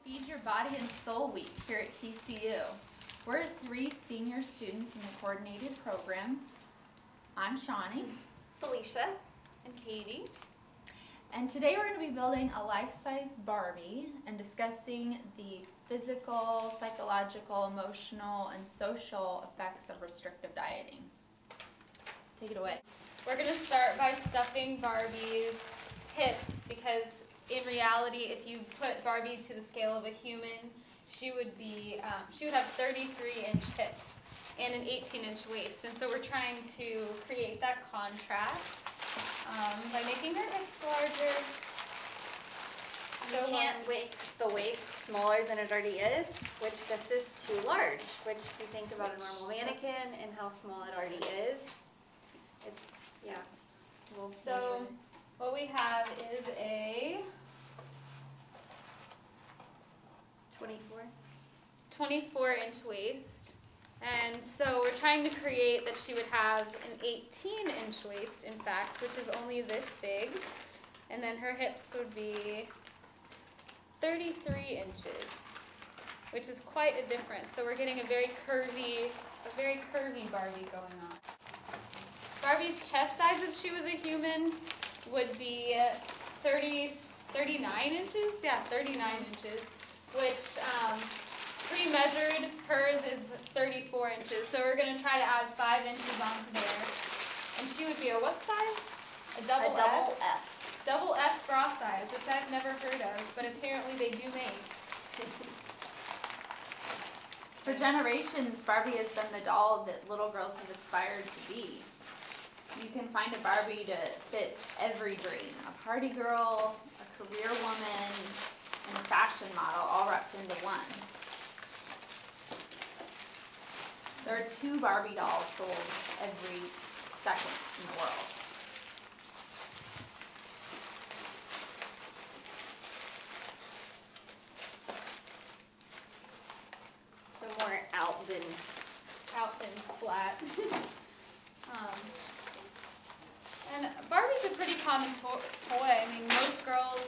Feed Your Body and Soul Week here at TCU. We're 3 senior students in the coordinated program. I'm Shawnee, Felicia, and Katie. And today we're going to be building a life-size Barbie and discussing the physical, psychological, emotional, and social effects of restrictive dieting. Take it away. We're going to start by stuffing Barbie's hips because in reality, if you put Barbie to the scale of a human, she would have 33-inch hips and an 18-inch waist. And so we're trying to create that contrast by making her hips larger. You can't make the waist smaller than it already is, which this is too large, which if you think about a normal mannequin and how small it already is, it's, yeah. So what we have is a 24-inch waist. And so we're trying to create that she would have an 18-inch waist, in fact, which is only this big. And then her hips would be 33 inches, which is quite a difference. So we're getting a very curvy Barbie going on. Barbie's chest size if she was a human would be 39 inches. Yeah, 39 inches, which pre-measured, hers is 34 inches. So we're going to try to add 5 inches onto there. And she would be a what size? A double F. Double F bra size, which I've never heard of, but apparently they do make. For generations, Barbie has been the doll that little girls have aspired to be. You can find a Barbie to fit every dream. A party girl, a career woman, and a fashion model all wrapped into one. There are 2 Barbie dolls sold every second in the world. So more out than flat. And Barbie's a pretty common toy. I mean, most girls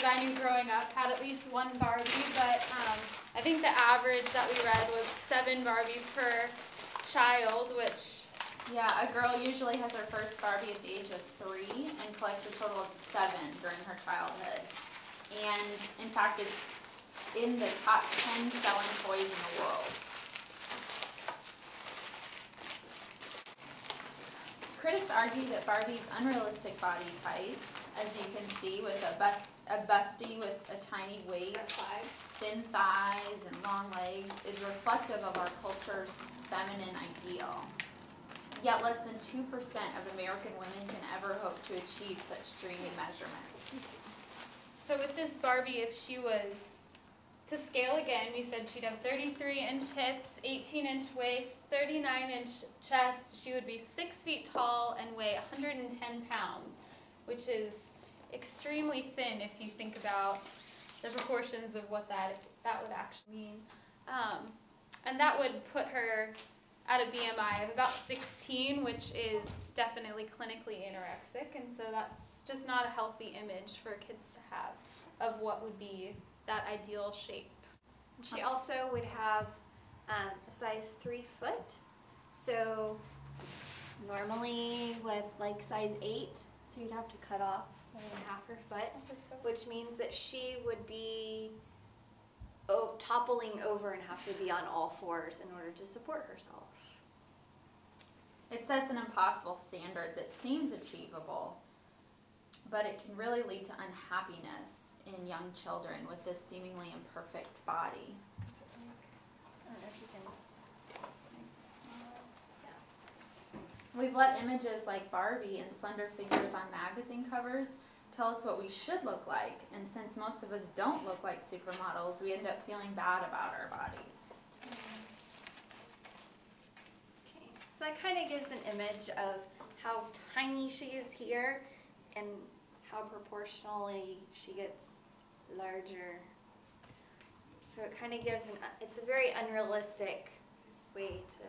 that I knew growing up had at least one Barbie, but I think the average that we read was 7 Barbies per child, which... Yeah, a girl usually has her first Barbie at the age of 3 and collects a total of 7 during her childhood. And in fact, it's in the top 10 selling toys in the world. Critics argue that Barbie's unrealistic body type, as you can see with a busty with a tiny waist, thin thighs, and long legs, is reflective of our culture's feminine ideal. Yet less than 2% of American women can ever hope to achieve such dreamy measurements. So with this Barbie, if she was to scale again, we said she'd have 33-inch hips, 18-inch waist, 39-inch chest. She would be 6 feet tall and weigh 110 pounds, which is extremely thin if you think about the proportions of what that would actually mean. And that would put her at a BMI of about 16, which is definitely clinically anorexic, and so that's just not a healthy image for kids to have of what would be that ideal shape. She also would have a size 3 foot, so normally with like size 8, so you'd have to cut off more than half her foot, which means that she would be toppling over and have to be on all 4s in order to support herself. It sets an impossible standard that seems achievable, but it can really lead to unhappiness in young children with this seemingly imperfect body. I don't know if you can. We've let images like Barbie and slender figures on magazine covers tell us what we should look like, and since most of us don't look like supermodels, we end up feeling bad about our bodies. Okay, so that kind of gives an image of how tiny she is here and how proportionally she gets larger. So it kind of gives it's a very unrealistic way to